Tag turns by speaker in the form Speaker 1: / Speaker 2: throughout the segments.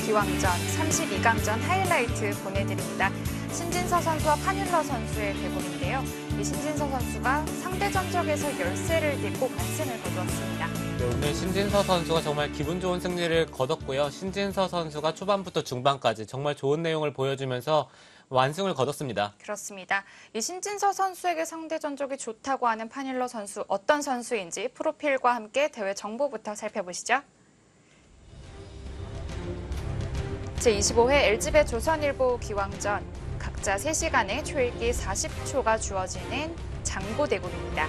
Speaker 1: 기왕전 32강전 하이라이트 보내드립니다. 신진서 선수와 판일러 선수의 대국인데요. 이 신진서 선수가 상대 전적에서 열세를 딛고 완승을 거두었습니다.
Speaker 2: 네, 오늘 신진서 선수가 정말 기분 좋은 승리를 거뒀고요. 신진서 선수가 초반부터 중반까지 정말 좋은 내용을 보여주면서 완승을 거뒀습니다.
Speaker 1: 그렇습니다. 이 신진서 선수에게 상대 전적이 좋다고 하는 판일러 선수 어떤 선수인지 프로필과 함께 대회 정보부터 살펴보시죠. 제25회 LG배 조선일보 기왕전 각자 3시간의 초읽기 40초가 주어지는 장고대국입니다.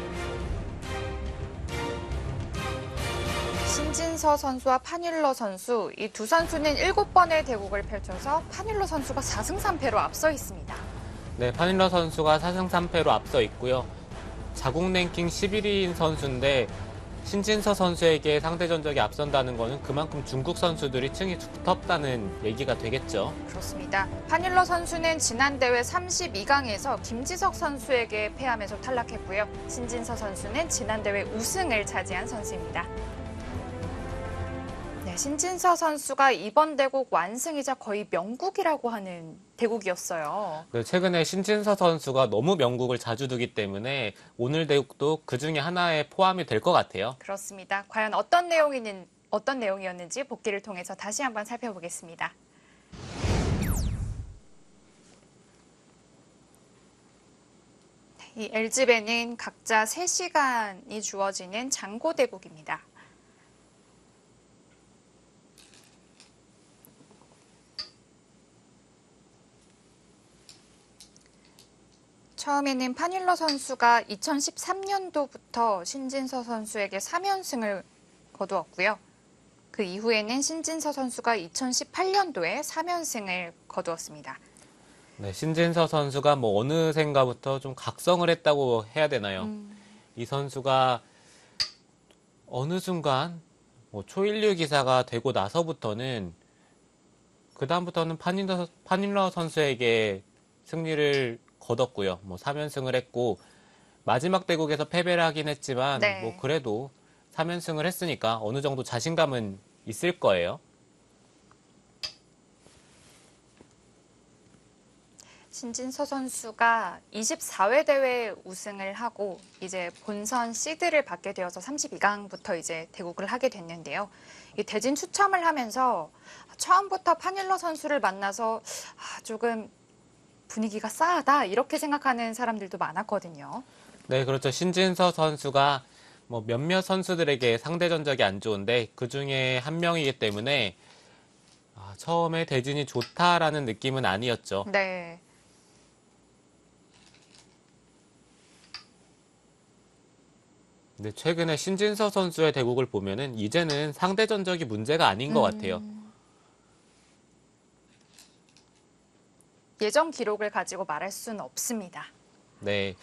Speaker 1: 신진서 선수와 판일러 선수, 이 두 선수는 7번의 대국을 펼쳐서 판일러 선수가 4승 3패로 앞서 있습니다.
Speaker 2: 네, 판일러 선수가 4승 3패로 앞서 있고요. 자국 랭킹 11위인 선수인데 신진서 선수에게 상대 전적이 앞선다는 것은 그만큼 중국 선수들이 층이 두텁다는 얘기가 되겠죠.
Speaker 1: 그렇습니다. 판일러 선수는 지난 대회 32강에서 김지석 선수에게 패하면서 탈락했고요. 신진서 선수는 지난 대회 우승을 차지한 선수입니다. 네, 신진서 선수가 이번 대국 완승이자 거의 명국이라고 하는 대국이었어요.
Speaker 2: 네, 최근에 신진서 선수가 너무 명국을 자주 두기 때문에 오늘 대국도 그 중에 하나에 포함이 될 것 같아요.
Speaker 1: 그렇습니다. 과연 어떤 내용이었는지 복기를 통해서 다시 한번 살펴보겠습니다. 이 LG배는 각자 3시간이 주어지는 장고대국입니다. 처음에는 판일러 선수가 2013년도부터 신진서 선수에게 3연승을 거두었고요. 그 이후에는 신진서 선수가 2018년도에 3연승을 거두었습니다.
Speaker 2: 네, 신진서 선수가 어느샌가부터 좀 각성을 했다고 해야 되나요? 이 선수가 어느 순간 초일류 기사가 되고 나서부터는 그다음부터는 판일러 선수에게 승리를 거뒀고요. 3연승을 했고 마지막 대국에서 패배를 하긴 했지만
Speaker 1: 네.
Speaker 2: 그래도 3연승을 했으니까 어느 정도 자신감은 있을 거예요.
Speaker 1: 신진서 선수가 24회 대회 우승을 하고 이제 본선 시드를 받게 되어서 32강부터 이제 대국을 하게 됐는데요. 이 대진 추첨을 하면서 처음부터 판일러 선수를 만나서 조금 분위기가 싸하다 이렇게 생각하는 사람들도 많았거든요.
Speaker 2: 네, 그렇죠. 신진서 선수가 몇몇 선수들에게 상대 전적이 안 좋은데 그 중에 한 명이기 때문에 처음에 대진이 좋다라는 느낌은 아니었죠.
Speaker 1: 네.
Speaker 2: 근데 최근에 신진서 선수의 대국을 보면은 이제는 상대 전적이 문제가 아닌 것 같아요.
Speaker 1: 예전 기록을 가지고 말할 수는 없습니다.
Speaker 2: 네,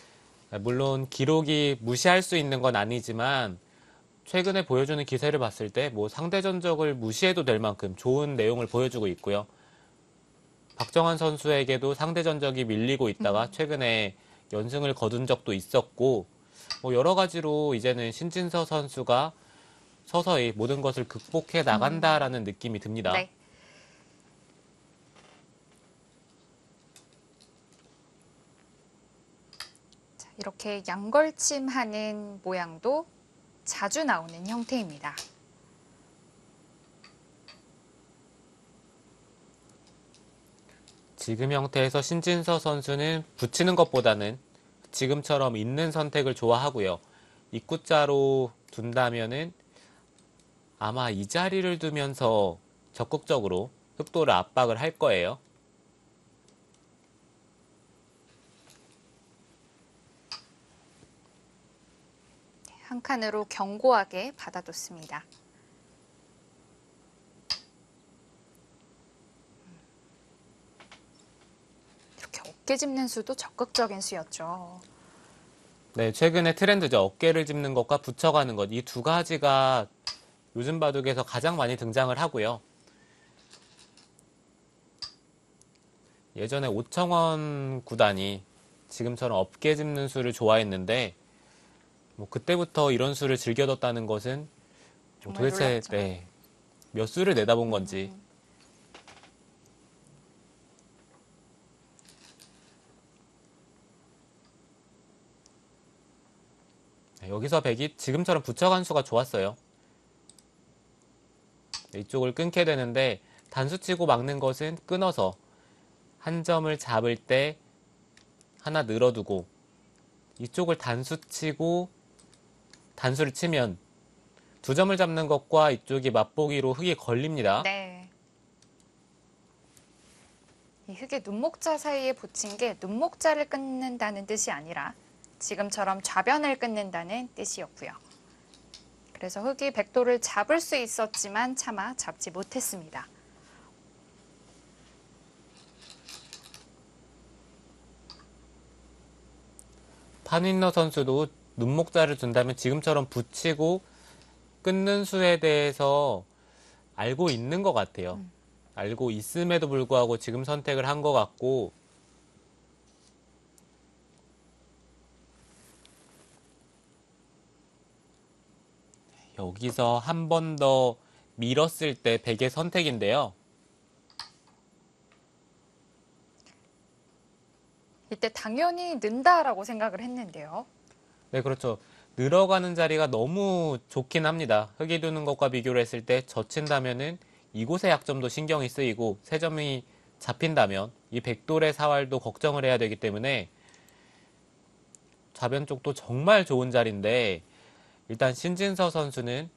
Speaker 2: 물론 기록이 무시할 수 있는 건 아니지만 최근에 보여주는 기세를 봤을 때 상대 전적을 무시해도 될 만큼 좋은 내용을 보여주고 있고요. 박정환 선수에게도 상대 전적이 밀리고 있다가 최근에 연승을 거둔 적도 있었고 여러 가지로 이제는 신진서 선수가 서서히 모든 것을 극복해 나간다라는 느낌이 듭니다.
Speaker 1: 네. 자, 이렇게 양걸침하는 모양도 자주 나오는 형태입니다.
Speaker 2: 지금 형태에서 신진서 선수는 붙이는 것보다는 지금처럼 있는 선택을 좋아하고요. 입구자로 둔다면은 아마 이 자리를 두면서 적극적으로 흑도를 압박을 할 거예요.
Speaker 1: 한 칸으로 견고하게 받아뒀습니다. 이렇게 어깨 짚는 수도 적극적인 수였죠.
Speaker 2: 네, 최근에 트렌드죠. 어깨를 짚는 것과 붙여가는 것. 이 두 가지가 요즘 바둑에서 가장 많이 등장을 하고요. 예전에 오청원 구단이 지금처럼 어깨 짚는 수를 좋아했는데 그때부터 이런 수를 즐겨뒀다는 것은 도대체 몇 수를 내다본 건지 여기서 백이 지금처럼 붙여간 수가 좋았어요. 이쪽을 끊게 되는데 단수 치고 막는 것은 끊어서 한 점을 잡을 때 하나 늘어두고 이쪽을 단수 치고 단수를 치면 두 점을 잡는 것과 이쪽이 맛보기로 흙이 걸립니다.
Speaker 1: 네. 이 흙의 눈목자 사이에 붙인 게 눈목자를 끊는다는 뜻이 아니라 지금처럼 좌변을 끊는다는 뜻이었고요. 그래서 흙이 백도를 잡을 수 있었지만 차마 잡지 못했습니다.
Speaker 2: 판윈러 선수도 눈목자를 둔다면 지금처럼 붙이고 끊는 수에 대해서 알고 있는 것 같아요. 알고 있음에도 불구하고 지금 선택을 한 것 같고 여기서 한 번 더 밀었을 때 백의 선택인데요.
Speaker 1: 이때 당연히 는다라고 생각을 했는데요.
Speaker 2: 네, 그렇죠. 늘어가는 자리가 너무 좋긴 합니다. 흙이 두는 것과 비교를 했을 때 젖힌다면은 이곳의 약점도 신경이 쓰이고 세 점이 잡힌다면 이 백돌의 사활도 걱정을 해야 되기 때문에 좌변 쪽도 정말 좋은 자리인데 일단 신진서 선수는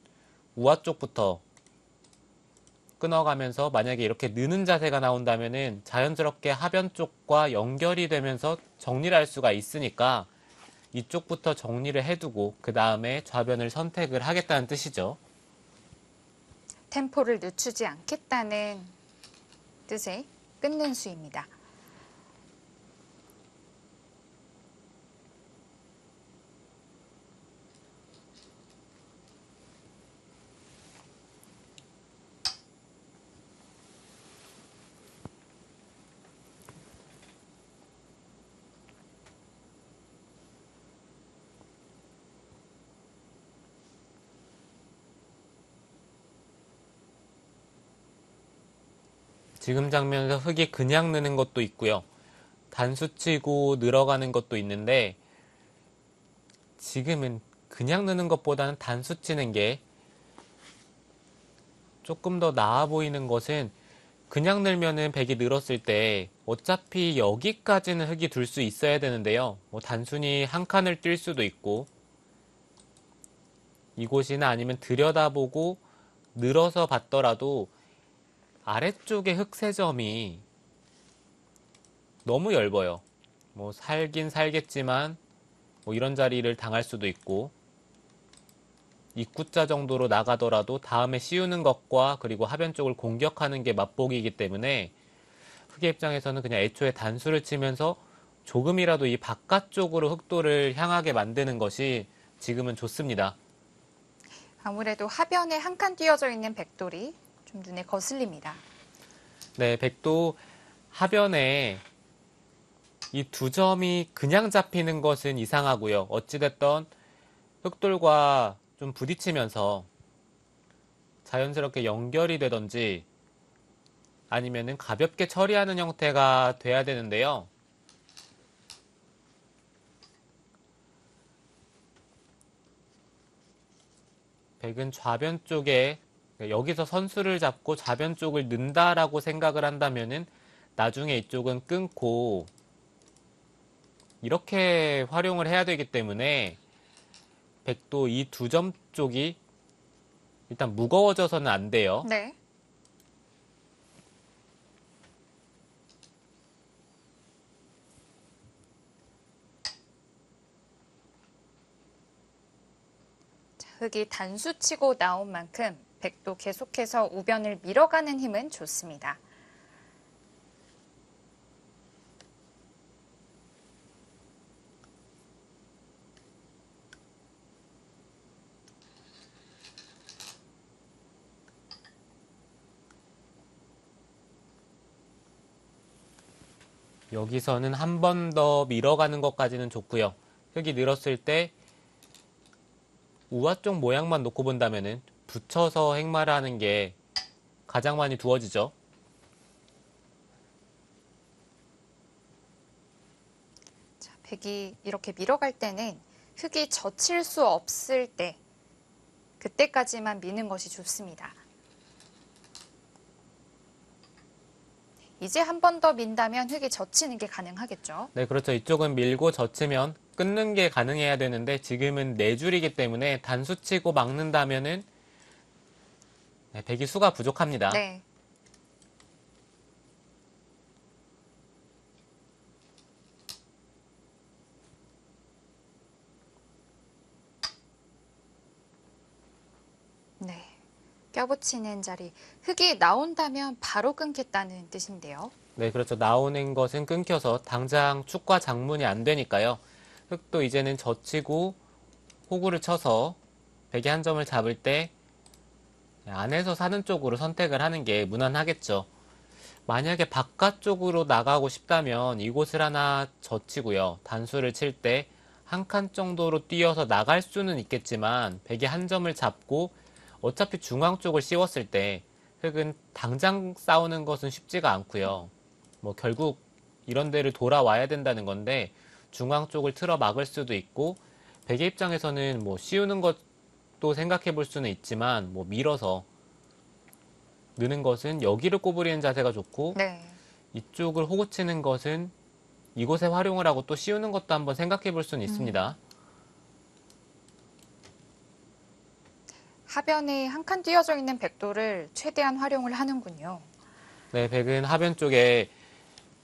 Speaker 2: 우아 쪽부터 끊어가면서 만약에 이렇게 느는 자세가 나온다면은 자연스럽게 하변 쪽과 연결이 되면서 정리를 할 수가 있으니까 이쪽부터 정리를 해두고 그 다음에 좌변을 선택을 하겠다는 뜻이죠.
Speaker 1: 템포를 늦추지 않겠다는 뜻의 끊는 수입니다.
Speaker 2: 지금 장면에서 흙이 그냥 느는 것도 있고요. 단수 치고 늘어가는 것도 있는데 지금은 그냥 느는 것보다는 단수 치는 게 조금 더 나아 보이는 것은 그냥 늘면은 백이 늘었을 때 어차피 여기까지는 흙이 둘 수 있어야 되는데요. 뭐 단순히 한 칸을 뛸 수도 있고 이곳이나 아니면 들여다보고 늘어서 봤더라도 아래쪽의 흙세점이 너무 얇아요. 뭐 살긴 살겠지만 뭐 이런 자리를 당할 수도 있고 입구자 정도로 나가더라도 다음에 씌우는 것과 그리고 하변 쪽을 공격하는 게 맛보기이기 때문에 흙의 입장에서는 그냥 애초에 단수를 치면서 조금이라도 이 바깥쪽으로 흙돌을 향하게 만드는 것이 지금은 좋습니다.
Speaker 1: 아무래도 하변에 한 칸 띄어져 있는 백돌이 좀 눈에 거슬립니다.
Speaker 2: 네, 백도 하변에 이 두 점이 그냥 잡히는 것은 이상하고요. 어찌됐던 흙돌과 좀 부딪히면서 자연스럽게 연결이 되던지 아니면은 가볍게 처리하는 형태가 돼야 되는데요. 백은 좌변 쪽에 여기서 선수를 잡고 좌변 쪽을 는다라고 생각을 한다면은 나중에 이쪽은 끊고 이렇게 활용을 해야 되기 때문에 백도 이 두 점 쪽이 일단 무거워져서는 안 돼요.
Speaker 1: 네. 자, 흙이 단수 치고 나온 만큼 백도 계속해서 우변을 밀어가는 힘은 좋습니다.
Speaker 2: 여기서는 한 번 더 밀어가는 것까지는 좋고요. 흙이 늘었을 때 우아 쪽 모양만 놓고 본다면은 붙여서 행마를 하는 게 가장 많이 두어지죠.
Speaker 1: 자, 백이 이렇게 밀어갈 때는 흙이 젖힐 수 없을 때 그때까지만 미는 것이 좋습니다. 이제 한 번 더 민다면 흙이 젖히는 게 가능하겠죠.
Speaker 2: 네, 그렇죠. 이쪽은 밀고 젖히면 끊는 게 가능해야 되는데 지금은 네 줄이기 때문에 단수 치고 막는다면은 네, 백이 수가 부족합니다.
Speaker 1: 네. 네. 껴붙이는 자리. 흙이 나온다면 바로 끊겠다는 뜻인데요.
Speaker 2: 네, 그렇죠. 나오는 것은 끊겨서 당장 축과 장문이 안 되니까요. 흙도 이제는 젖히고 호구를 쳐서 백이 한 점을 잡을 때 안에서 사는 쪽으로 선택을 하는 게 무난하겠죠. 만약에 바깥쪽으로 나가고 싶다면 이곳을 하나 젖히고요. 단수를 칠 때 한 칸 정도로 뛰어서 나갈 수는 있겠지만 백이 한 점을 잡고 어차피 중앙 쪽을 씌웠을 때 흙은 당장 싸우는 것은 쉽지가 않고요. 뭐 결국 이런 데를 돌아와야 된다는 건데 중앙 쪽을 틀어 막을 수도 있고 백의 입장에서는 뭐 씌우는 것도 생각해 볼 수는 있지만 뭐 밀어서 느는 것은 여기를 꼬부리는 자세가 좋고
Speaker 1: 네.
Speaker 2: 이쪽을 호구 치는 것은 이곳에 활용을 하고 또 씌우는 것도 한번 생각해 볼 수는 있습니다.
Speaker 1: 하변에 한 칸 띄어져 있는 백도를 최대한 활용을 하는군요.
Speaker 2: 네, 백은 하변 쪽에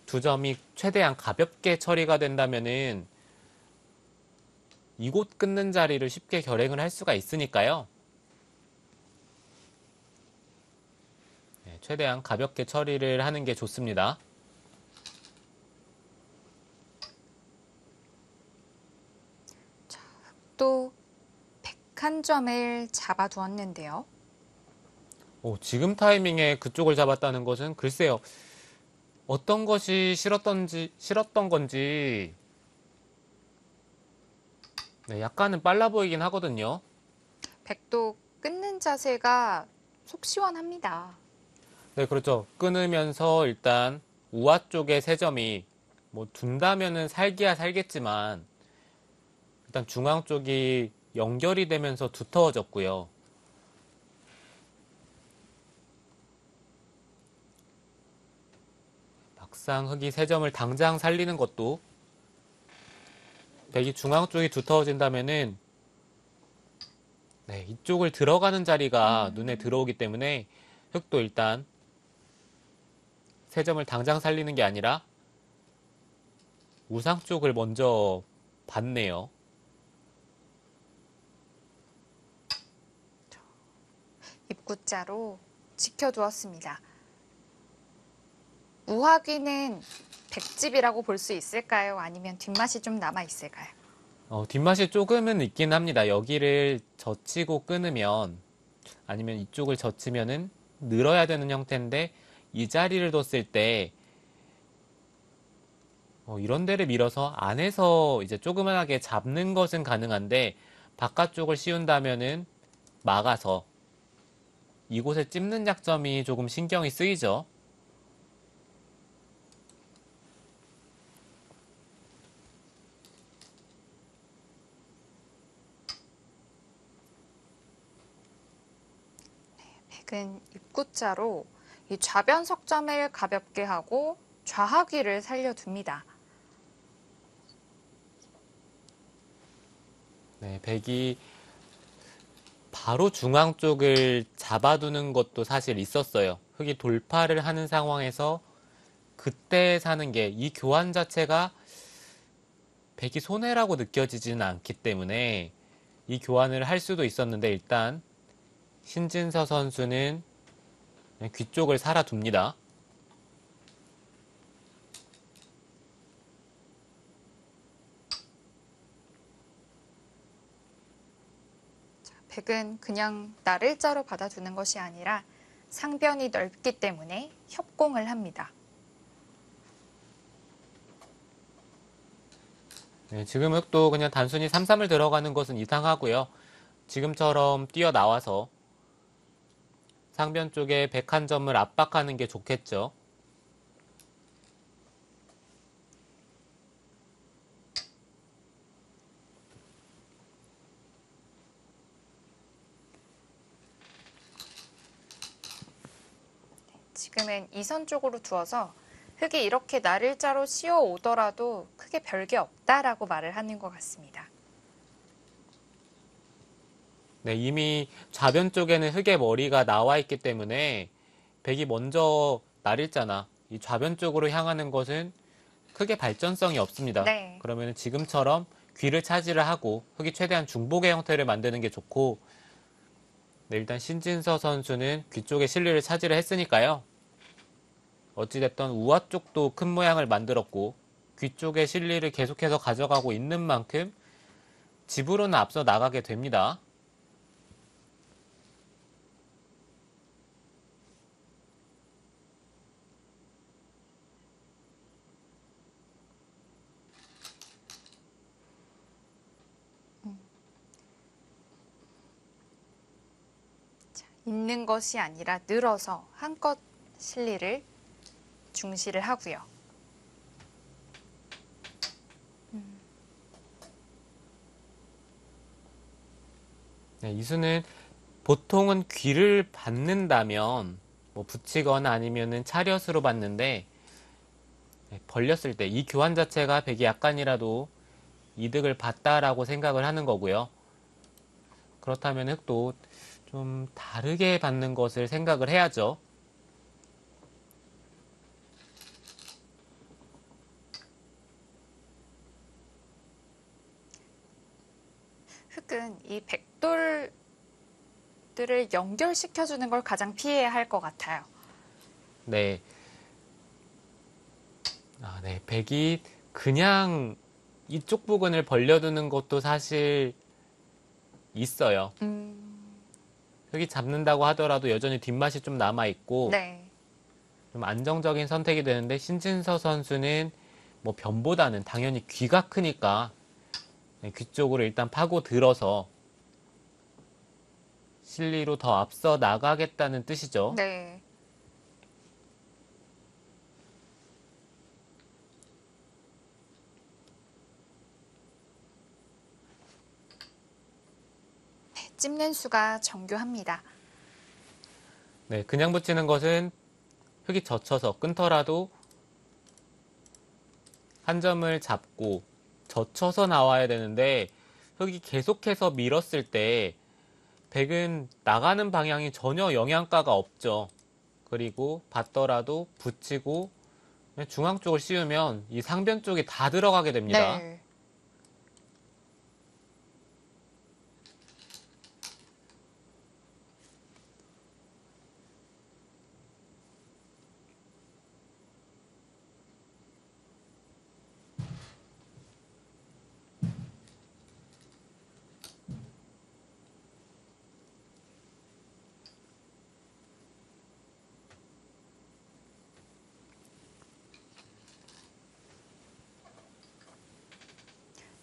Speaker 2: 두 점이 최대한 가볍게 처리가 된다면은 이곳 끊는 자리를 쉽게 결행을 할 수가 있으니까요. 네, 최대한 가볍게 처리를 하는 게 좋습니다.
Speaker 1: 또 101점을 잡아두었는데요.
Speaker 2: 지금 타이밍에 그쪽을 잡았다는 것은 글쎄요. 어떤 것이 싫었던 건지 네, 약간은 빨라 보이긴 하거든요.
Speaker 1: 백도 끊는 자세가 속 시원합니다.
Speaker 2: 네, 그렇죠. 끊으면서 일단 우아 쪽에 세 점이 뭐 둔다면은 살기야 살겠지만 일단 중앙 쪽이 연결이 되면서 두터워졌고요. 막상 흙이 세 점을 당장 살리는 것도 백이 중앙 쪽이 두터워진다면은 네, 이쪽을 들어가는 자리가 눈에 들어오기 때문에 흙도 일단 세 점을 당장 살리는 게 아니라 우상 쪽을 먼저 봤네요.
Speaker 1: 입구자로 지켜두었습니다. 우화귀는 백집이라고 볼 수 있을까요? 아니면 뒷맛이 좀 남아 있을까요?
Speaker 2: 뒷맛이 조금은 있긴 합니다. 여기를 젖히고 끊으면 아니면 이쪽을 젖히면은 늘어야 되는 형태인데 이 자리를 뒀을 때 이런 데를 밀어서 안에서 이제 조그만하게 잡는 것은 가능한데 바깥쪽을 씌운다면은 막아서 이곳에 찝는 약점이 조금 신경이 쓰이죠.
Speaker 1: 백은 입구자로 이 좌변 석점을 가볍게 하고 좌하귀를 살려둡니다.
Speaker 2: 네, 백이 바로 중앙 쪽을 잡아두는 것도 사실 있었어요. 흑이 돌파를 하는 상황에서 그때 사는 게 이 교환 자체가 백이 손해라고 느껴지지는 않기 때문에 이 교환을 할 수도 있었는데 일단 신진서 선수는 귀 쪽을 살아둡니다.
Speaker 1: 백은 그냥 날일자로 받아두는 것이 아니라 상변이 넓기 때문에 협공을 합니다.
Speaker 2: 네, 지금 흑도 그냥 단순히 3-3을 들어가는 것은 이상하고요. 지금처럼 뛰어나와서 상변 쪽에 101점을 압박하는 게 좋겠죠.
Speaker 1: 지금은 2선 쪽으로 두어서 흙이 이렇게 날일자로 씌어 오더라도 크게 별게 없다라고 말을 하는 것 같습니다.
Speaker 2: 네, 이미 좌변 쪽에는 흙의 머리가 나와 있기 때문에 백이 먼저 날일자나 이 좌변 쪽으로 향하는 것은 크게 발전성이 없습니다.
Speaker 1: 네.
Speaker 2: 그러면 지금처럼 귀를 차지를 하고 흙이 최대한 중복의 형태를 만드는 게 좋고, 네, 일단 신진서 선수는 귀 쪽에 실리를 차지를 했으니까요. 어찌됐든 우아 쪽도 큰 모양을 만들었고 귀 쪽에 실리를 계속해서 가져가고 있는 만큼 집으로는 앞서 나가게 됩니다.
Speaker 1: 있는 것이 아니라 늘어서 한껏 실리를 중시를 하고요.
Speaker 2: 네, 이수는 보통은 귀를 받는다면 뭐 붙이거나 아니면은 차렷으로 받는데, 네, 벌렸을 때 이 교환 자체가 백이 약간이라도 이득을 봤다라고 생각을 하는 거고요. 그렇다면 흑도 좀 다르게 받는 것을 생각을 해야죠.
Speaker 1: 흑은 이 백돌들을 연결시켜주는 걸 가장 피해야 할 것 같아요.
Speaker 2: 네. 네. 백이 그냥 이쪽 부분을 벌려두는 것도 사실 있어요. 흑이 잡는다고 하더라도 여전히 뒷맛이 좀 남아있고,
Speaker 1: 네.
Speaker 2: 좀 안정적인 선택이 되는데, 신진서 선수는 뭐 변보다는 당연히 귀가 크니까 네, 귀 쪽으로 일단 파고 들어서 실리로 더 앞서 나가겠다는 뜻이죠.
Speaker 1: 네. 찝는 수가 정교합니다.
Speaker 2: 네, 그냥 붙이는 것은 흙이 젖혀서 끊더라도 한 점을 잡고 젖혀서 나와야 되는데, 흙이 계속해서 밀었을 때 백은 나가는 방향이 전혀 영향가가 없죠. 그리고 받더라도 붙이고 중앙 쪽을 씌우면 이 상변 쪽이 다 들어가게 됩니다.
Speaker 1: 네.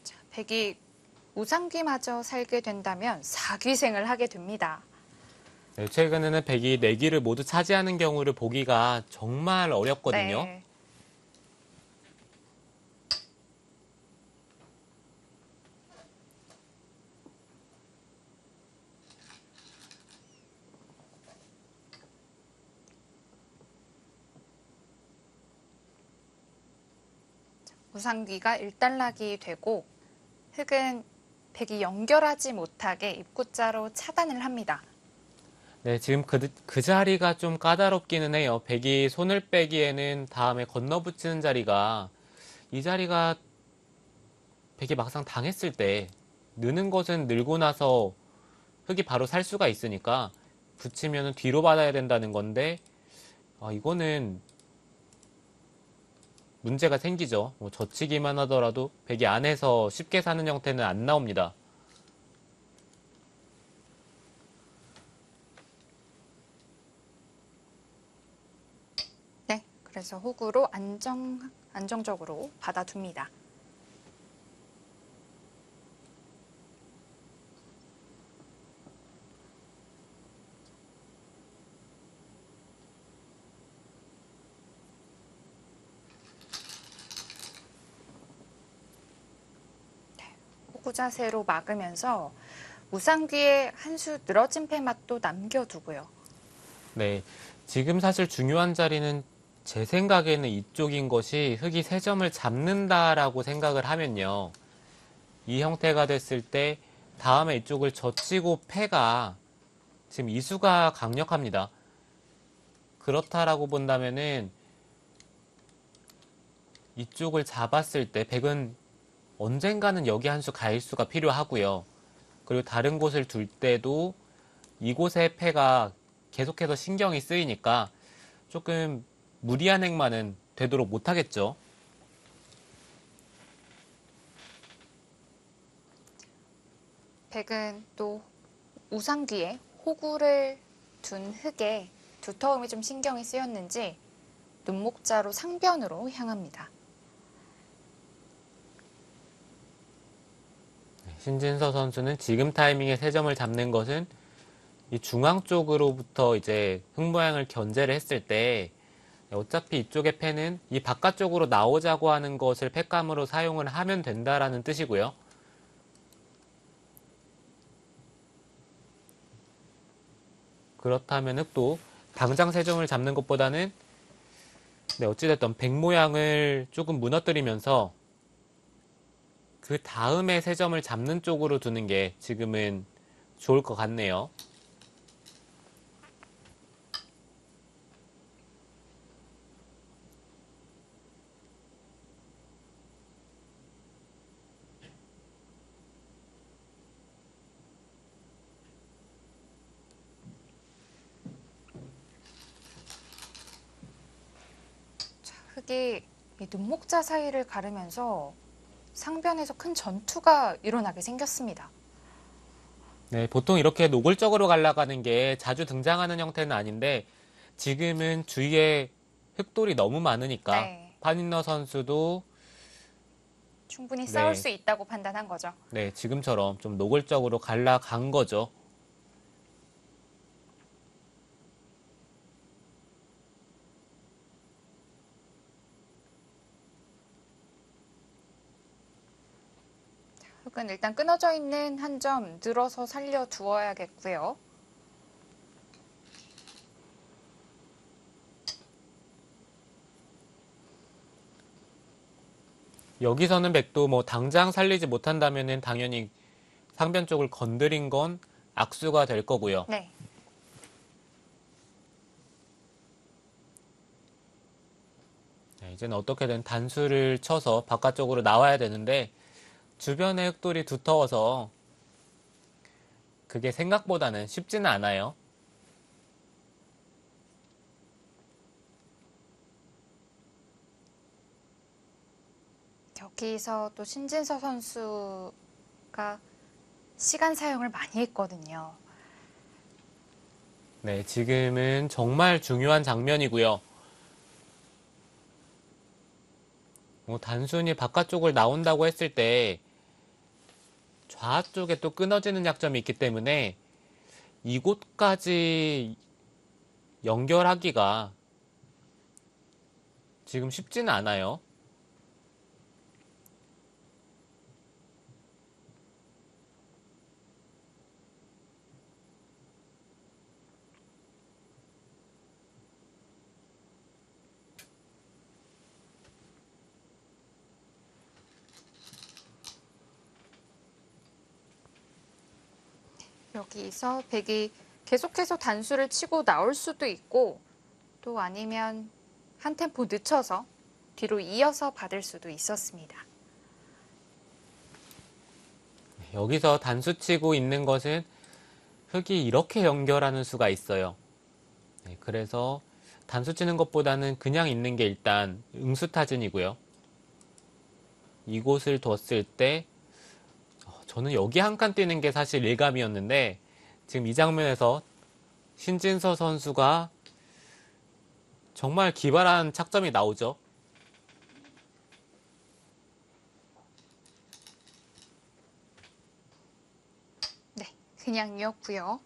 Speaker 1: 자, 백이 우상귀마저 살게 된다면 사귀생을 하게 됩니다.
Speaker 2: 네, 최근에는 백이 네 기를 모두 차지하는 경우를 보기가 정말 어렵거든요.
Speaker 1: 네. 우상귀가 일단락이 되고 흑은 백이 연결하지 못하게 입구자로 차단을 합니다.
Speaker 2: 네, 지금 그 자리가 좀 까다롭기는 해요. 백이 손을 빼기에는 다음에 건너붙이는 자리가, 이 자리가 백이 막상 당했을 때 느는 것은 늘고 나서 흙이 바로 살 수가 있으니까 붙이면 뒤로 받아야 된다는 건데, 이거는 문제가 생기죠. 뭐 젖히기만 하더라도 백이 안에서 쉽게 사는 형태는 안 나옵니다.
Speaker 1: 네. 그래서 훅으로 안정적으로 받아둡니다. 호구 자세로 막으면서 우상귀의 한 수 늘어진 패 맛도 남겨두고요.
Speaker 2: 네. 지금 사실 중요한 자리는 제 생각에는 이쪽인 것이 흙이 세 점을 잡는다라고 생각을 하면요. 이 형태가 됐을 때 다음에 이쪽을 젖히고 패가 지금 이수가 강력합니다. 그렇다라고 본다면은 이쪽을 잡았을 때 백은 언젠가는 여기 한 수 갈 수가 필요하고요. 그리고 다른 곳을 둘 때도 이곳의 패가 계속해서 신경이 쓰이니까 조금 무리한 행만은 되도록 못하겠죠.
Speaker 1: 백은 또 우상 뒤에 호구를 둔 흙에 두터움이 좀 신경이 쓰였는지 눈목자로 상변으로 향합니다.
Speaker 2: 신진서 선수는 지금 타이밍에 세 점을 잡는 것은 이 중앙 쪽으로부터 이제 흙 모양을 견제를 했을 때 어차피 이쪽의 패는 이 바깥쪽으로 나오자고 하는 것을 팩감으로 사용을 하면 된다라는 뜻이고요. 그렇다면 흙도 당장 세 점을 잡는 것보다는 어찌됐든 백 모양을 조금 무너뜨리면서 그 다음에 세 점을 잡는 쪽으로 두는 게 지금은 좋을 것 같네요.
Speaker 1: 흙이 이 눈목자 사이를 가르면서 상변에서 큰 전투가 일어나게 생겼습니다.
Speaker 2: 네, 보통 이렇게 노골적으로 갈라가는 게 자주 등장하는 형태는 아닌데 지금은 주위에 흙돌이 너무 많으니까
Speaker 1: 네,
Speaker 2: 파니너 선수도
Speaker 1: 충분히 싸울
Speaker 2: 네,
Speaker 1: 수 있다고 판단한 거죠.
Speaker 2: 네, 지금처럼 좀 노골적으로 갈라간 거죠.
Speaker 1: 흙은 일단 끊어져 있는 한 점 늘어서 살려 두어야겠고요.
Speaker 2: 여기서는 백도 뭐 당장 살리지 못한다면은 당연히 상변 쪽을 건드린 건 악수가 될 거고요.
Speaker 1: 네,
Speaker 2: 네, 이제는 어떻게든 단수를 쳐서 바깥쪽으로 나와야 되는데 주변의 흙돌이 두터워서 그게 생각보다는 쉽지는 않아요.
Speaker 1: 여기서 또 신진서 선수가 시간 사용을 많이 했거든요.
Speaker 2: 네, 지금은 정말 중요한 장면이고요. 뭐 단순히 바깥쪽을 나온다고 했을 때 좌 쪽에 또 끊어지는 약점이 있기 때문에 이곳까지 연결하기가 지금 쉽지는 않아요.
Speaker 1: 여기서 백이 계속해서 단수를 치고 나올 수도 있고 또 아니면 한 템포 늦춰서 뒤로 이어서 받을 수도 있었습니다.
Speaker 2: 여기서 단수 치고 있는 것은 흙이 이렇게 연결하는 수가 있어요. 네, 그래서 단수 치는 것보다는 그냥 있는 게 일단 응수타진이고요. 이곳을 뒀을 때 저는 여기 한 칸 뛰는 게 사실 일감이었는데 지금 이 장면에서 신진서 선수가 정말 기발한 착점이 나오죠.
Speaker 1: 네, 그냥이었고요.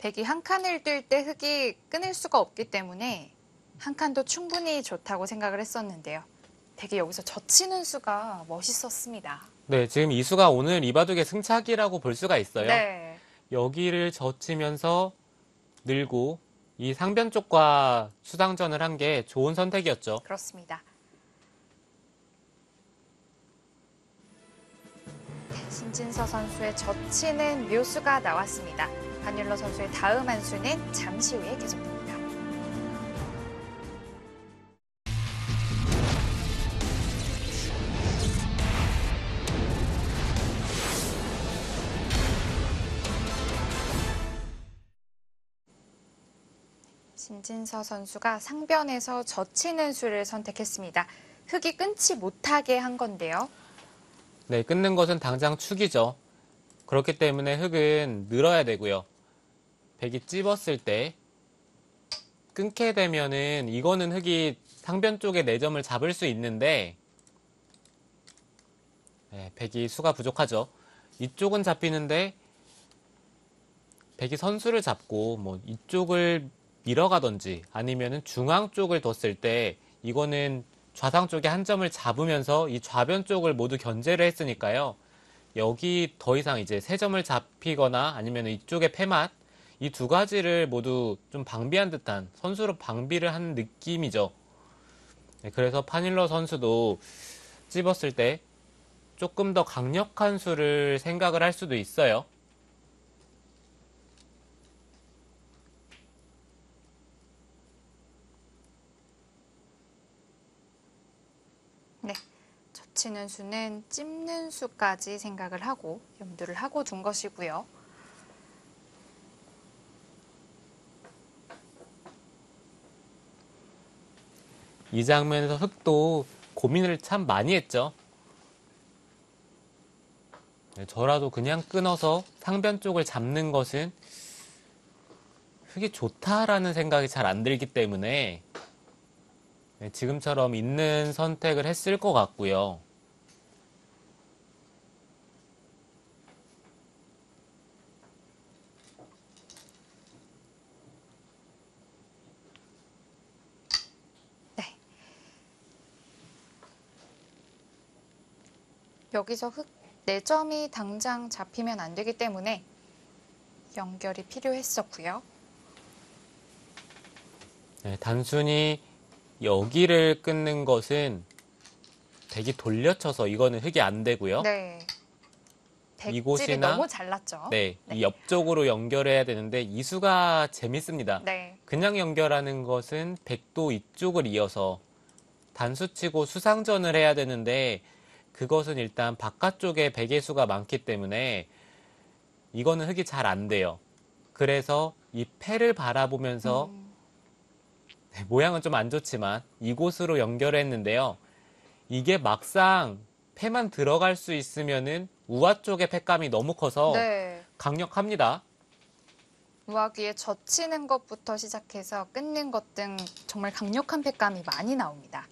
Speaker 1: 백이 한 칸을 뛸 때 흑이 끊을 수가 없기 때문에 한 칸도 충분히 좋다고 생각을 했었는데요. 백이 여기서 젖히는 수가 멋있었습니다.
Speaker 2: 네, 지금 이 수가 오늘 이바둑의 승차기라고 볼 수가 있어요.
Speaker 1: 네,
Speaker 2: 여기를 젖히면서 늘고 이 상변 쪽과 수상전을 한 게 좋은 선택이었죠.
Speaker 1: 그렇습니다. 신진서 선수의 젖히는 묘수가 나왔습니다. 한율러 선수의 다음 한 수는 잠시 후에 계속됩니다. 신진서 선수가 상변에서 젖히는 수를 선택했습니다. 흑이 끊지 못하게 한 건데요.
Speaker 2: 네, 끊는 것은 당장 축이죠. 그렇기 때문에 흑은 늘어야 되고요. 백이 찝었을 때 끊게 되면은 이거는 흑이 상변 쪽에 4점을 잡을 수 있는데 네, 백이 수가 부족하죠. 이쪽은 잡히는데 백이 선수를 잡고 뭐 이쪽을 밀어가든지 아니면은 중앙 쪽을 뒀을 때 이거는 좌상 쪽에 한 점을 잡으면서 이 좌변 쪽을 모두 견제를 했으니까요. 여기 더 이상 이제 3점을 잡히거나 아니면 이쪽에 패맛 이 두 가지를 모두 좀 방비한 듯한 선수로 방비를 한 느낌이죠. 네, 그래서 판일러 선수도 찝었을 때 조금 더 강력한 수를 생각을 할 수도 있어요.
Speaker 1: 네, 젖히는 수는 찝는 수까지 생각을 하고 염두를 하고 둔 것이고요.
Speaker 2: 이 장면에서 흑도 고민을 참 많이 했죠. 네, 저라도 그냥 끊어서 상변 쪽을 잡는 것은 흑이 좋다라는 생각이 잘 안 들기 때문에 네, 지금처럼 있는 선택을 했을 것 같고요.
Speaker 1: 네. 여기서 흑 4점이 당장 잡히면 안 되기 때문에 연결이 필요했었고요.
Speaker 2: 네, 단순히 여기를 끊는 것은 백이 돌려쳐서 이거는 흑이 안 되고요.
Speaker 1: 네. 백질이
Speaker 2: 이곳이나
Speaker 1: 너무 잘났죠.
Speaker 2: 네,
Speaker 1: 네.
Speaker 2: 이 옆쪽으로 연결해야 되는데 이 수가 재밌습니다.
Speaker 1: 네.
Speaker 2: 그냥 연결하는 것은 백도 이쪽을 이어서 단수치고 수상전을 해야 되는데 그것은 일단 바깥쪽에 백의 수가 많기 때문에 이거는 흑이 잘 안 돼요. 그래서 이 패를 바라보면서 모양은 좀 안 좋지만 이곳으로 연결했는데요. 이게 막상 패만 들어갈 수 있으면은 우아 쪽의 패감이 너무 커서
Speaker 1: 네.
Speaker 2: 강력합니다.
Speaker 1: 우아귀에 젖히는 것부터 시작해서 끊는 것 등 정말 강력한 팩감이 많이 나옵니다.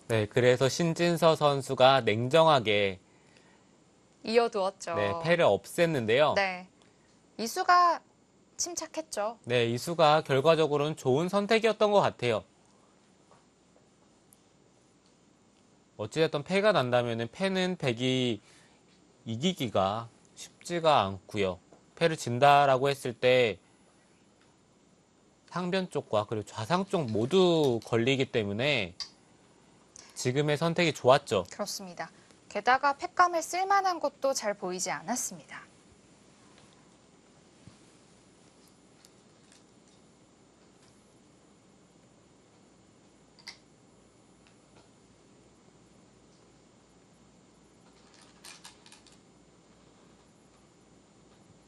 Speaker 2: 네, 그래서 신진서 선수가 냉정하게
Speaker 1: 이어두었죠.
Speaker 2: 네, 패를 없앴는데요.
Speaker 1: 네. 이수가 침착했죠.
Speaker 2: 네, 이 수가 결과적으로는 좋은 선택이었던 것 같아요. 어찌됐든 패가 난다면은 패는 백이 이기기가 쉽지가 않고요. 패를 진다라고 했을 때 상변 쪽과 그리고 좌상 쪽 모두 걸리기 때문에 지금의 선택이 좋았죠.
Speaker 1: 그렇습니다. 게다가 팩감을 쓸만한 것도 잘 보이지 않았습니다.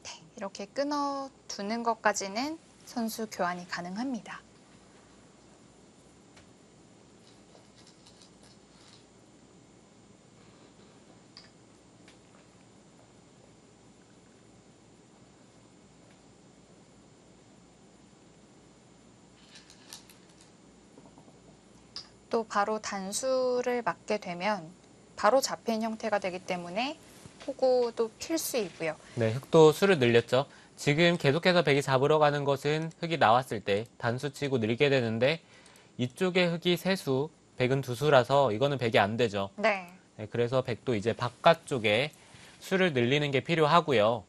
Speaker 1: 네, 이렇게 끊어두는 것까지는 선수 교환이 가능합니다. 또 바로 단수를 맞게 되면 바로 잡힌 형태가 되기 때문에 호구도 필수이고요.
Speaker 2: 네, 흑도 수를 늘렸죠. 지금 계속해서 백이 잡으러 가는 것은 흙이 나왔을 때 단수 치고 늘게 되는데 이쪽에 흙이 세 수, 백은 두 수라서 이거는 백이 안 되죠.
Speaker 1: 네.
Speaker 2: 네, 그래서 백도 이제 바깥쪽에 수를 늘리는 게 필요하고요.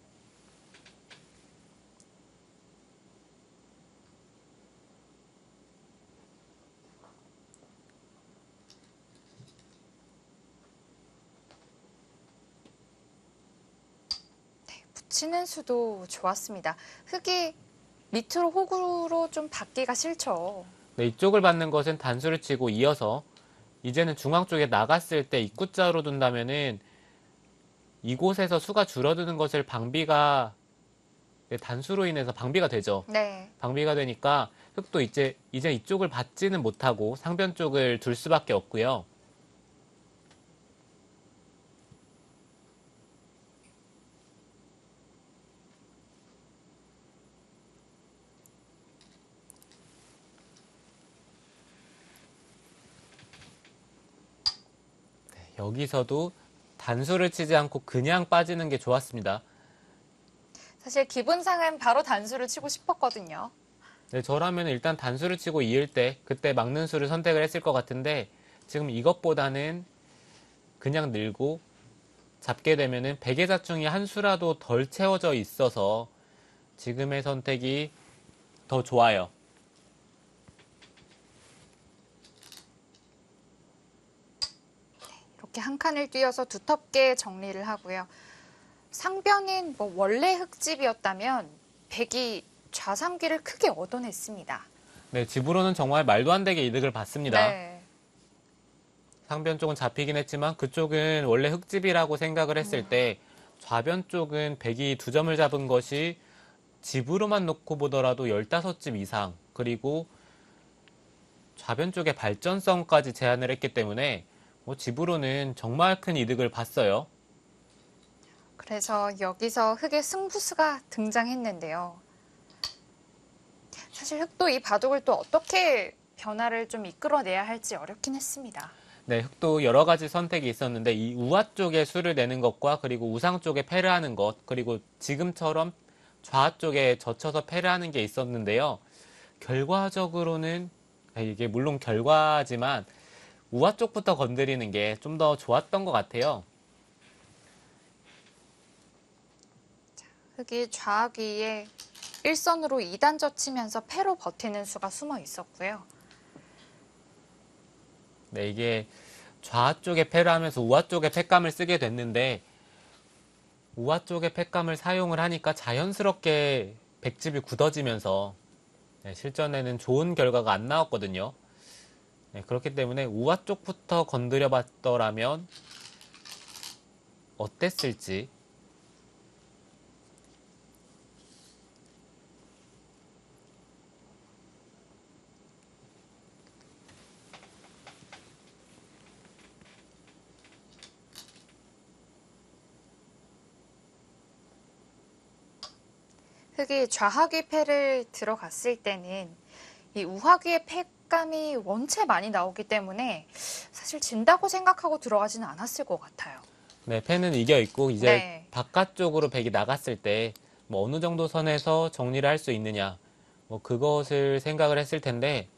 Speaker 1: 붙이는 수도 좋았습니다. 흙이 밑으로 호구로 좀 받기가 싫죠.
Speaker 2: 네, 이쪽을 받는 것은 단수를 치고 이어서 이제는 중앙 쪽에 나갔을 때 입구자로 둔다면은 이곳에서 수가 줄어드는 것을 방비가 네, 단수로 인해서 방비가 되죠.
Speaker 1: 네.
Speaker 2: 방비가 되니까 흙도 이제 이쪽을 받지는 못하고 상변 쪽을 둘 수밖에 없고요. 여기서도 단수를 치지 않고 그냥 빠지는 게 좋았습니다.
Speaker 1: 사실 기본상은 바로 단수를 치고 싶었거든요.
Speaker 2: 네, 저라면 일단 단수를 치고 이을 때 그때 막는 수를 선택을 했을 것 같은데 지금 이것보다는 그냥 늘고 잡게 되면은 백의 자충이 한 수라도 덜 채워져 있어서 지금의 선택이 더 좋아요.
Speaker 1: 이렇게 한 칸을 띄어서 두텁게 정리를 하고요. 상변인 원래 흙집이었다면 백이 좌상귀를 크게 얻어냈습니다.
Speaker 2: 네, 집으로는 정말 말도 안 되게 이득을 받습니다.
Speaker 1: 네.
Speaker 2: 상변 쪽은 잡히긴 했지만 그쪽은 원래 흙집이라고 생각을 했을 때 좌변 쪽은 백이 두 점을 잡은 것이 집으로만 놓고 보더라도 15집 이상 그리고 좌변 쪽의 발전성까지 제한을 했기 때문에 집으로는 정말 큰 이득을 봤어요.
Speaker 1: 그래서 여기서 흙의 승부수가 등장했는데요. 사실 흙도 이 바둑을 또 어떻게 변화를 좀 이끌어내야 할지 어렵긴 했습니다.
Speaker 2: 네, 흙도 여러 가지 선택이 있었는데 이 우하 쪽에 수를 내는 것과 그리고 우상 쪽에 패를 하는 것 그리고 지금처럼 좌 쪽에 젖혀서 패를 하는 게 있었는데요. 결과적으로는 이게 물론 결과지만 우하 쪽부터 건드리는 게 좀 더 좋았던 것 같아요.
Speaker 1: 흙이 좌귀에 일선으로 2단 젖히면서 패로 버티는 수가 숨어 있었고요.
Speaker 2: 네, 이게 좌 쪽에 패를 하면서 우하 쪽에 패감을 쓰게 됐는데 우하 쪽에 패감을 사용을 하니까 자연스럽게 백집이 굳어지면서 네, 실전에는 좋은 결과가 안 나왔거든요. 네, 그렇기 때문에 우하 쪽부터 건드려 봤더라면 어땠을지.
Speaker 1: 흙이 좌하귀 패를 들어갔을 때는 이 우하귀의 패감이 원체 많이 나오기 때문에 사실 진다고 생각하고 들어가지는 않았을 것 같아요.
Speaker 2: 네, 패는 이겨 있고 이제
Speaker 1: 네.
Speaker 2: 바깥쪽으로 백이 나갔을 때 뭐 어느 정도 선에서 정리를 할 수 있느냐 뭐 그것을 생각을 했을 텐데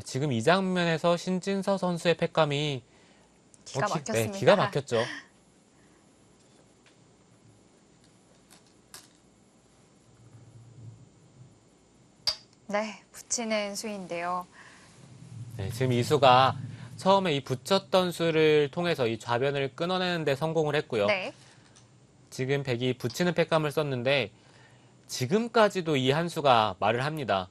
Speaker 2: 지금 이 장면에서 신진서 선수의 패감이
Speaker 1: 기가
Speaker 2: 네,
Speaker 1: 막혔습니다.
Speaker 2: 기가 막혔죠.
Speaker 1: 네, 붙이는 수인데요.
Speaker 2: 네, 지금 이 수가 처음에 이 붙였던 수를 통해서 이 좌변을 끊어내는 데 성공을 했고요.
Speaker 1: 네.
Speaker 2: 지금 백이 붙이는 패감을 썼는데 지금까지도 이 한 수가 말을 합니다.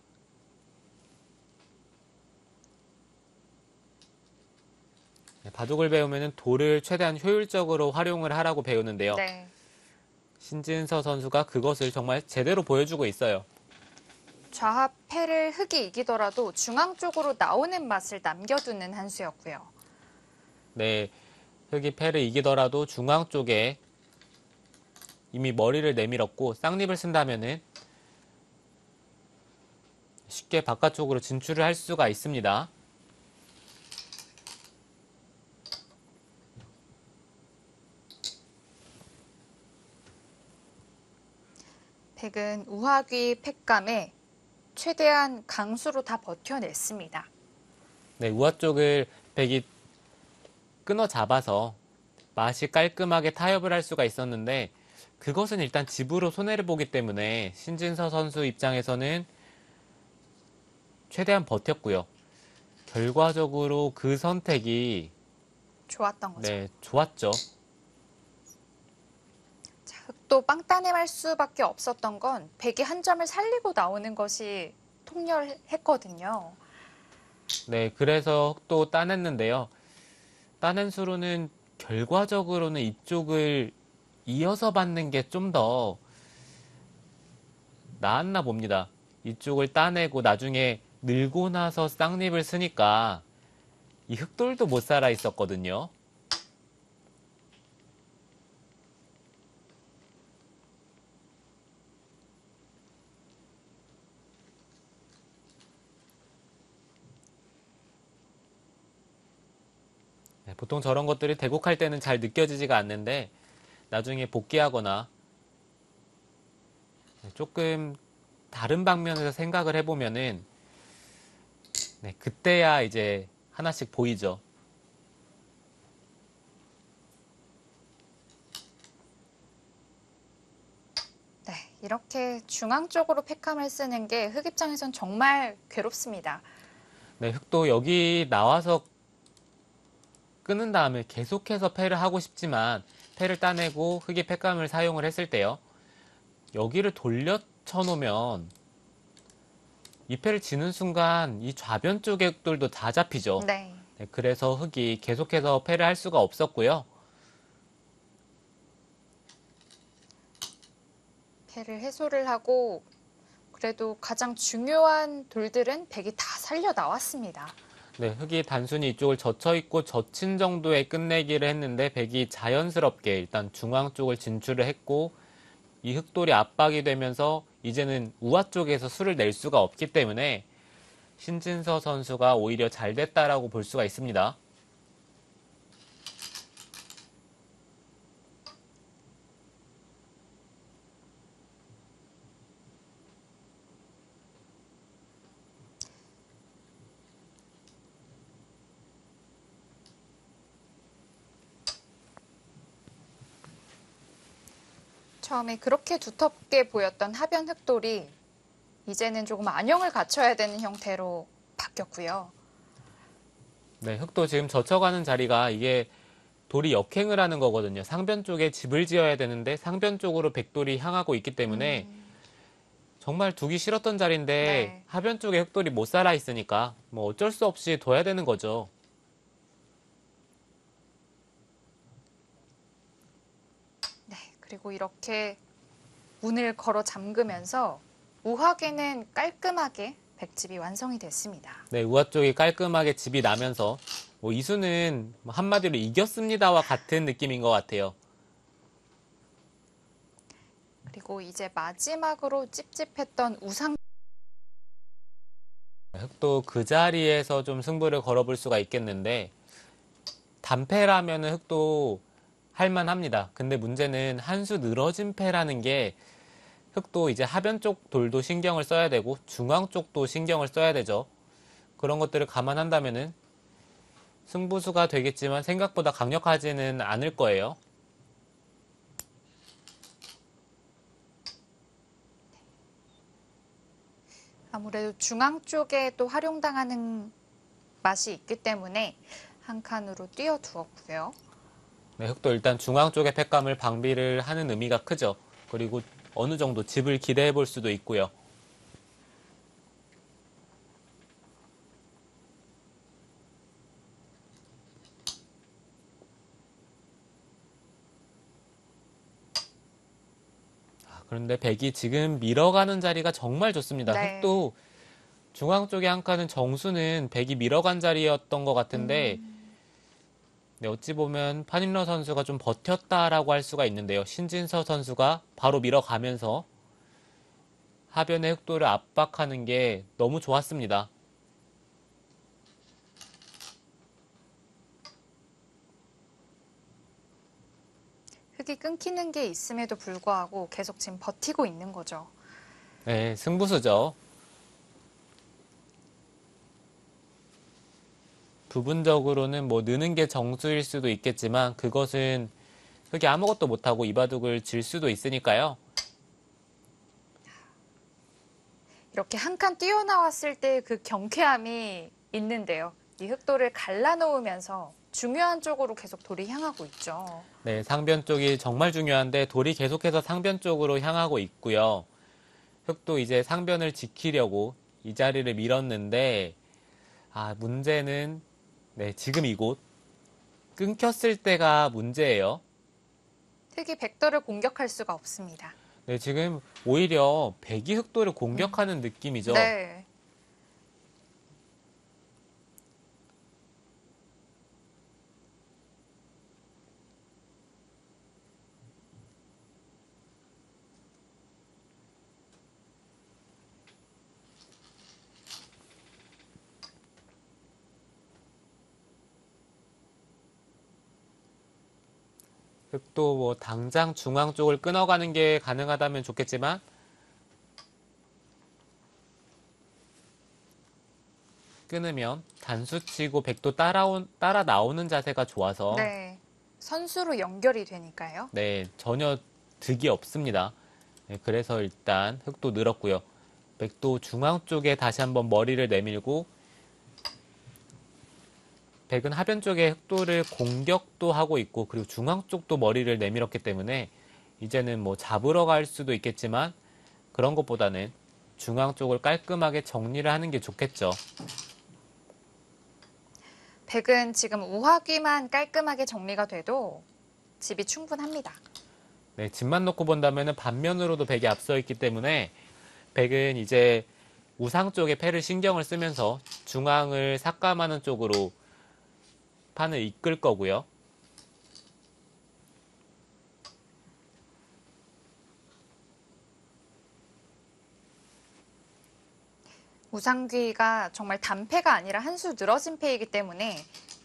Speaker 2: 네, 바둑을 배우면 돌을 최대한 효율적으로 활용을 하라고 배우는데요.
Speaker 1: 네.
Speaker 2: 신진서 선수가 그것을 정말 제대로 보여주고 있어요.
Speaker 1: 좌하 패를 흙이 이기더라도 중앙 쪽으로 나오는 맛을 남겨두는 한 수였고요.
Speaker 2: 네, 흑이 패를 이기더라도 중앙 쪽에 이미 머리를 내밀었고 쌍립을 쓴다면은 쉽게 바깥쪽으로 진출을 할 수가 있습니다.
Speaker 1: 백은 우하귀 팩감에 최대한 강수로 다 버텨냈습니다.
Speaker 2: 네, 우아 쪽을 백이 끊어 잡아서 맛이 깔끔하게 타협을 할 수가 있었는데 그것은 일단 집으로 손해를 보기 때문에 신진서 선수 입장에서는 최대한 버텼고요. 결과적으로 그 선택이
Speaker 1: 좋았던 거죠.
Speaker 2: 네, 좋았죠.
Speaker 1: 자, 흑도 빵따nem할 수밖에 없었던 건 백이 한 점을 살리고 나오는 것이 통렬했거든요.
Speaker 2: 네, 그래서 흑도 따냈는데요. 따낸 수로는 결과적으로는 이쪽을 이어서 받는 게 좀 더 나았나 봅니다. 이쪽을 따내고 나중에 늘고 나서 쌍립을 쓰니까 이 흑돌도 못 살아 있었거든요. 네, 보통 저런 것들이 대국할 때는 잘 느껴지지가 않는데 나중에 복귀하거나 조금 다른 방면에서 생각을 해보면은 네, 그때야 이제 하나씩 보이죠.
Speaker 1: 네, 이렇게 중앙 쪽으로 팩함을 쓰는 게 흑 입장에선 정말 괴롭습니다.
Speaker 2: 네, 흑도 여기 나와서 끊은 다음에 계속해서 패를 하고 싶지만 패를 따내고 흑이 패감을 사용을 했을 때요. 여기를 돌려 쳐놓으면 이 패를 지는 순간 이 좌변 쪽의 흑돌도 다 잡히죠.
Speaker 1: 네.
Speaker 2: 네, 그래서 흑이 계속해서 패를 할 수가 없었고요.
Speaker 1: 패를 해소를 하고 그래도 가장 중요한 돌들은 백이 다 살려 나왔습니다.
Speaker 2: 네, 흑이 단순히 이쪽을 젖혀있고 젖힌 정도의 끝내기를 했는데 백이 자연스럽게 일단 중앙 쪽을 진출을 했고 이 흑돌이 압박이 되면서 이제는 우아 쪽에서 수를 낼 수가 없기 때문에 신진서 선수가 오히려 잘 됐다라고 볼 수가 있습니다.
Speaker 1: 처음에 그렇게 두텁게 보였던 하변 흑돌이 이제는 조금 안형을 갖춰야 되는 형태로 바뀌었고요.
Speaker 2: 네, 흑도 지금 젖혀가는 자리가 이게 돌이 역행을 하는 거거든요. 상변 쪽에 집을 지어야 되는데 상변 쪽으로 백돌이 향하고 있기 때문에 정말 두기 싫었던 자리인데
Speaker 1: 네.
Speaker 2: 하변 쪽에 흑돌이 못 살아 있으니까 뭐 어쩔 수 없이 둬야 되는 거죠.
Speaker 1: 네, 그리고 이렇게 문을 걸어 잠그면서 우하계는 깔끔하게 백집이 완성이 됐습니다.
Speaker 2: 네, 우아 쪽이 깔끔하게 집이 나면서 뭐 이수는 한마디로 이겼습니다와 같은 느낌인 것 같아요.
Speaker 1: 그리고 이제 마지막으로 찝찝했던 우상
Speaker 2: 흑도 그 자리에서 좀 승부를 걸어볼 수가 있겠는데 단패라면은 흑도 할만합니다. 근데 문제는 한 수 늘어진 패라는 게 흑도 이제 하변 쪽 돌도 신경을 써야 되고 중앙 쪽도 신경을 써야 되죠. 그런 것들을 감안한다면은 승부수가 되겠지만 생각보다 강력하지는 않을 거예요.
Speaker 1: 아무래도 중앙 쪽에 또 활용당하는 맛이 있기 때문에 한 칸으로 띄워두었고요.
Speaker 2: 네, 흑도 일단 중앙 쪽의 팩감을 방비를 하는 의미가 크죠. 그리고 어느 정도 집을 기대해 볼 수도 있고요. 그런데 백이 지금 밀어가는 자리가 정말 좋습니다.
Speaker 1: 네.
Speaker 2: 흑도 중앙 쪽에 한 칸은 정수는 백이 밀어간 자리였던 것 같은데 네, 어찌 보면 판임러 선수가 좀 버텼다라고 할 수가 있는데요. 신진서 선수가 바로 밀어가면서 하변의 흑도를 압박하는 게 너무 좋았습니다.
Speaker 1: 흙이 끊기는 게 있음에도 불구하고 계속 지금 버티고 있는 거죠.
Speaker 2: 네, 승부수죠. 부분적으로는 뭐 느는 게 정수일 수도 있겠지만 그것은 흙이 아무것도 못하고 이바둑을 질 수도 있으니까요.
Speaker 1: 이렇게 한 칸 뛰어나왔을 때 그 경쾌함이 있는데요. 이 흑돌을 갈라놓으면서 중요한 쪽으로 계속 돌이 향하고 있죠.
Speaker 2: 네, 상변 쪽이 정말 중요한데 돌이 계속해서 상변 쪽으로 향하고 있고요. 흑도 이제 상변을 지키려고 이 자리를 밀었는데 문제는 네, 지금 이곳 끊겼을 때가 문제예요.
Speaker 1: 흑이 백돌을 공격할 수가 없습니다.
Speaker 2: 네, 지금 오히려 백이 흑도를 공격하는 느낌이죠.
Speaker 1: 네.
Speaker 2: 흑도 뭐 당장 중앙 쪽을 끊어가는 게 가능하다면 좋겠지만 끊으면 단수치고 백도 따라 나오는 자세가 좋아서
Speaker 1: 네. 선수로 연결이 되니까요.
Speaker 2: 네, 전혀 득이 없습니다. 네, 그래서 일단 흑도 늘었고요. 백도 중앙 쪽에 다시 한번 머리를 내밀고 백은 하변 쪽에 흑도를 공격도 하고 있고 그리고 중앙 쪽도 머리를 내밀었기 때문에 이제는 뭐 잡으러 갈 수도 있겠지만 그런 것보다는 중앙 쪽을 깔끔하게 정리를 하는 게 좋겠죠.
Speaker 1: 백은 지금 우하귀만 깔끔하게 정리가 돼도 집이 충분합니다.
Speaker 2: 네, 집만 놓고 본다면 반면으로도 백이 앞서 있기 때문에 백은 이제 우상 쪽에 패를 신경을 쓰면서 중앙을 삭감하는 쪽으로 판을 이끌 거고요.
Speaker 1: 우상귀가 정말 단패가 아니라 한 수 늘어진 패이기 때문에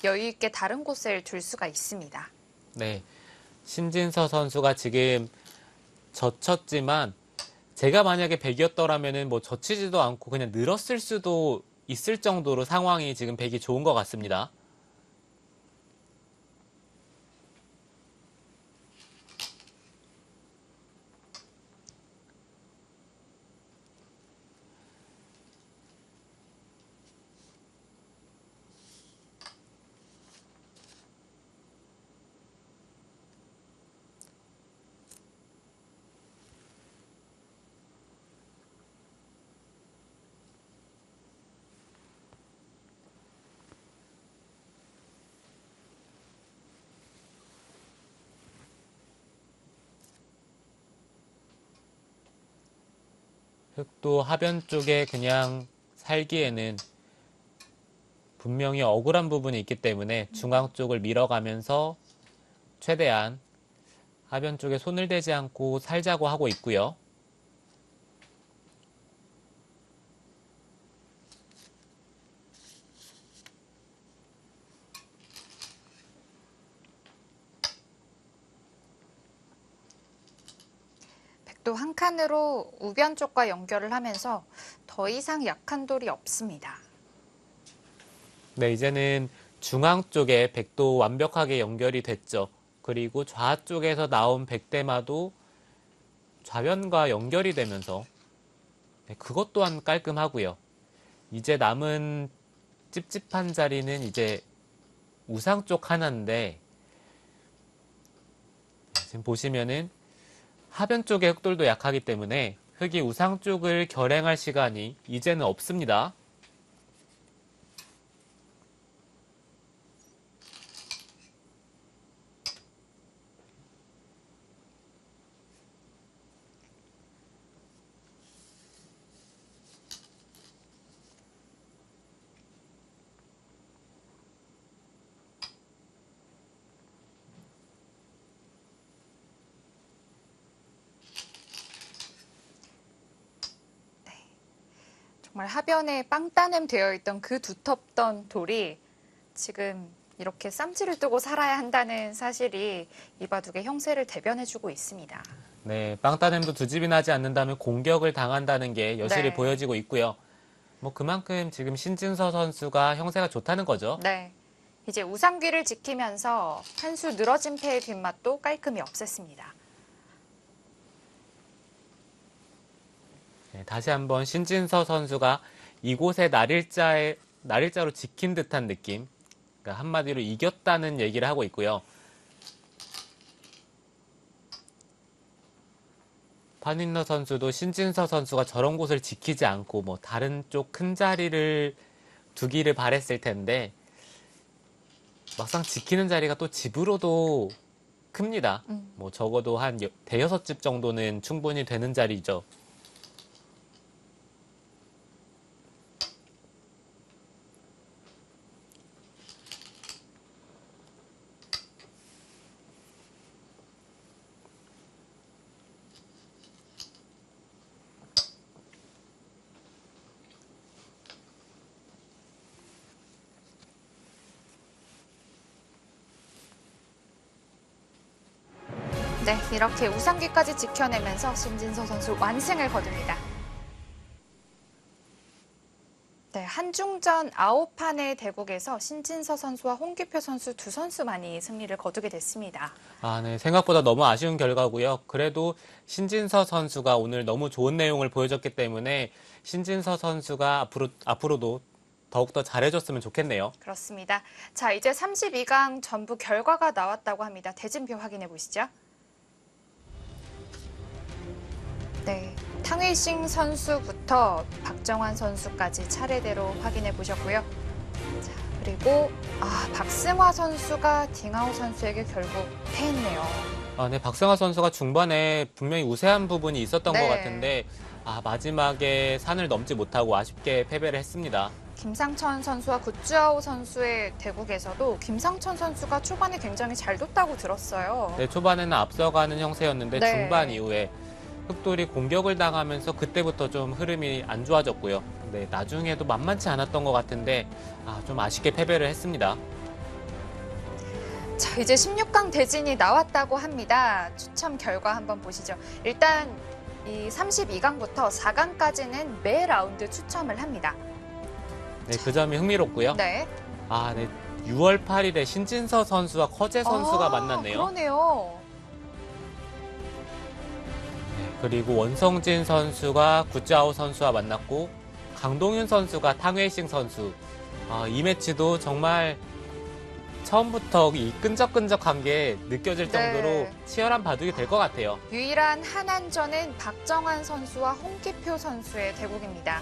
Speaker 1: 여유 있게 다른 곳을 둘 수가 있습니다.
Speaker 2: 네, 신진서 선수가 지금 젖혔지만 제가 만약에 백이었더라면은 뭐 젖히지도 않고 그냥 늘었을 수도 있을 정도로 상황이 지금 백이 좋은 것 같습니다. 흑도 하변 쪽에 그냥 살기에는 분명히 억울한 부분이 있기 때문에 중앙 쪽을 밀어가면서 최대한 하변 쪽에 손을 대지 않고 살자고 하고 있고요.
Speaker 1: 백도 한 칸으로 우변 쪽과 연결을 하면서 더 이상 약한 돌이 없습니다.
Speaker 2: 네, 이제는 중앙 쪽에 백도 완벽하게 연결이 됐죠. 그리고 좌 쪽에서 나온 백대마도 좌변과 연결이 되면서 네, 그것 또한 깔끔하고요. 이제 남은 찝찝한 자리는 이제 우상 쪽 하나인데 지금 보시면은 하변 쪽의 흑돌도 약하기 때문에 흑이 우상 쪽을 결행할 시간이 이제는 없습니다.
Speaker 1: 정말 하변에 빵따냄 되어 있던 그 두텁던 돌이 지금 이렇게 쌈지를 뜨고 살아야 한다는 사실이 이바둑의 형세를 대변해주고 있습니다.
Speaker 2: 네, 빵따냄도 두 집이 나지 않는다면 공격을 당한다는 게 여실히
Speaker 1: 네.
Speaker 2: 보여지고 있고요. 뭐 그만큼 지금 신진서 선수가 형세가 좋다는 거죠.
Speaker 1: 네. 이제 우상귀를 지키면서 한 수 늘어진 패의 뒷맛도 깔끔히 없앴습니다.
Speaker 2: 네, 다시 한번 신진서 선수가 이곳의 날일자로 지킨 듯한 느낌. 그러니까 한마디로 이겼다는 얘기를 하고 있고요. 판윈너 선수도 신진서 선수가 저런 곳을 지키지 않고 뭐 다른 쪽 큰 자리를 두기를 바랬을 텐데 막상 지키는 자리가 또 집으로도 큽니다. 뭐 적어도 한 대여섯 집 정도는 충분히 되는 자리죠.
Speaker 1: 네, 이렇게 우상귀까지 지켜내면서 신진서 선수 완승을 거둡니다. 네, 한중전 9판의 대국에서 신진서 선수와 홍규표 선수 두 선수만이 승리를 거두게 됐습니다.
Speaker 2: 아, 네. 생각보다 너무 아쉬운 결과고요. 그래도 신진서 선수가 오늘 너무 좋은 내용을 보여줬기 때문에 신진서 선수가 앞으로도 더욱더 잘해줬으면 좋겠네요.
Speaker 1: 그렇습니다. 자, 이제 32강 전부 결과가 나왔다고 합니다. 대진표 확인해 보시죠. 네, 탕웨이싱 선수부터 박정환 선수까지 차례대로 확인해 보셨고요. 자, 그리고 박승화 선수가 딩하오 선수에게 결국 패했네요.
Speaker 2: 아, 네. 박승하 선수가 중반에 분명히 우세한 부분이 있었던
Speaker 1: 네.
Speaker 2: 것 같은데 마지막에 산을 넘지 못하고 아쉽게 패배를 했습니다.
Speaker 1: 김상천 선수와 굿즈아오 선수의 대국에서도 김상천 선수가 초반에 굉장히 잘 뒀다고 들었어요.
Speaker 2: 네, 초반에는 앞서가는 형세였는데
Speaker 1: 네.
Speaker 2: 중반 이후에 흑돌이 공격을 당하면서 그때부터 좀 흐름이 안 좋아졌고요. 근데 나중에도 만만치 않았던 것 같은데 좀 아쉽게 패배를 했습니다.
Speaker 1: 자, 이제 16강 대진이 나왔다고 합니다. 추첨 결과 한번 보시죠. 일단 이 32강부터 4강까지는 매 라운드 추첨을 합니다.
Speaker 2: 네, 그 점이 흥미롭고요.
Speaker 1: 네.
Speaker 2: 네. 6월 8일에 신진서 선수와 커제 선수가 만났네요.
Speaker 1: 그러네요.
Speaker 2: 네, 그리고 원성진 선수가 굿자오 선수와 만났고 강동윤 선수가 탕웨이싱 선수. 이 매치도 정말 처음부터 이 끈적끈적한 게 느껴질
Speaker 1: 네.
Speaker 2: 정도로 치열한 바둑이 될 것 같아요.
Speaker 1: 유일한 한한전은 박정환 선수와 홍기표 선수의 대국입니다.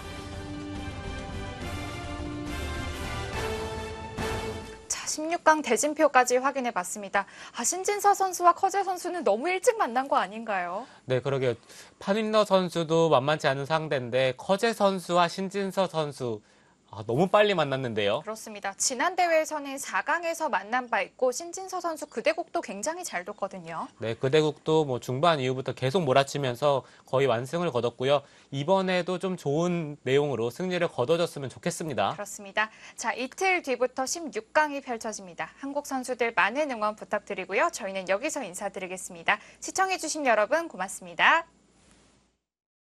Speaker 1: 자, 16강 대진표까지 확인해 봤습니다. 신진서 선수와 커제 선수는 너무 일찍 만난 거 아닌가요?
Speaker 2: 네, 그러게요. 판윈너 선수도 만만치 않은 상대인데 커제 선수와 신진서 선수 너무 빨리 만났는데요.
Speaker 1: 그렇습니다. 지난 대회에서는 4강에서 만난 바 있고 신진서 선수 그 대국도 굉장히 잘 뒀거든요.
Speaker 2: 네, 그 대국도 뭐 중반 이후부터 계속 몰아치면서 거의 완승을 거뒀고요. 이번에도 좀 좋은 내용으로 승리를 거둬줬으면 좋겠습니다.
Speaker 1: 그렇습니다. 자, 이틀 뒤부터 16강이 펼쳐집니다. 한국 선수들 많은 응원 부탁드리고요. 저희는 여기서 인사드리겠습니다. 시청해주신 여러분 고맙습니다.